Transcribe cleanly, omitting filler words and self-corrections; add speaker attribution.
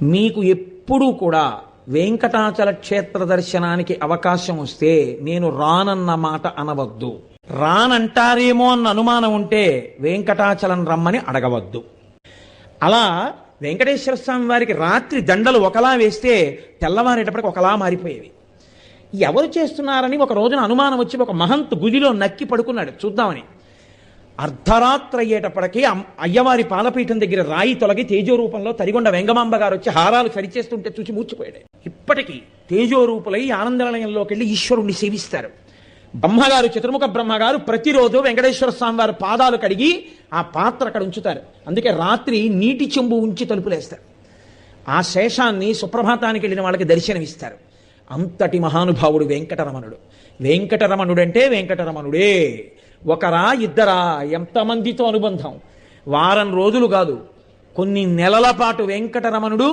Speaker 1: మీకు ఎప్పుడూ కూడా వెంకటాచల క్షేత్ర దర్శనానికి అవకాశం వస్తే నేను రానన్న మాట అనవద్దు. రానంటారేమో అన్న అనుమానం ఉంటే వెంకటాచలం రమ్మని అడగవద్దు. అలా వెంకటేశ్వర స్వామి వారికి రాత్రి దండలు ఒకలా వేస్తే తెల్లవారేటప్పటికి ఒకలా మారిపోయేవి. ఎవరు చేస్తున్నారని ఒక రోజున అనుమానం వచ్చి ఒక మహంత్ గుదిలో నక్కి పడుకున్నాడు చూద్దామని. అర్ధరాత్రి అయ్యేటప్పటికీ అయ్యవారి పాలపీఠం దగ్గర రాయి తొలగి తేజోరూపంలో తరిగొండ వెంగమాంబ గారు వచ్చి హారాలు సరిచేస్తుంటే చూసి మూర్చిపోయాడు. ఇప్పటికీ తేజోరూపులై ఆనందనిలయంలోకి వెళ్ళి ఈశ్వరుణ్ణి సేవిస్తారు. బ్రహ్మగారు, చతుర్ముఖ బ్రహ్మగారు ప్రతిరోజు వెంకటేశ్వర స్వామి వారి పాదాలు కడిగి ఆ పాత్ర అక్కడ ఉంచుతారు. అందుకే రాత్రి నీటి చెంబు ఉంచి తలుపులేస్తారు. ఆ శేషాన్ని సుప్రభాతానికి వెళ్ళిన వాళ్ళకి దర్శనమిస్తారు. అంతటి మహానుభావుడు వెంకటరమణుడు. వెంకటరమణుడంటే వెంకటరమణుడే. ఒకరా ఇద్దరా, ఎంతమందితో అనుబంధం. వారం రోజులు కాదు, కొన్ని నెలల పాటు వెంకటరమణుడు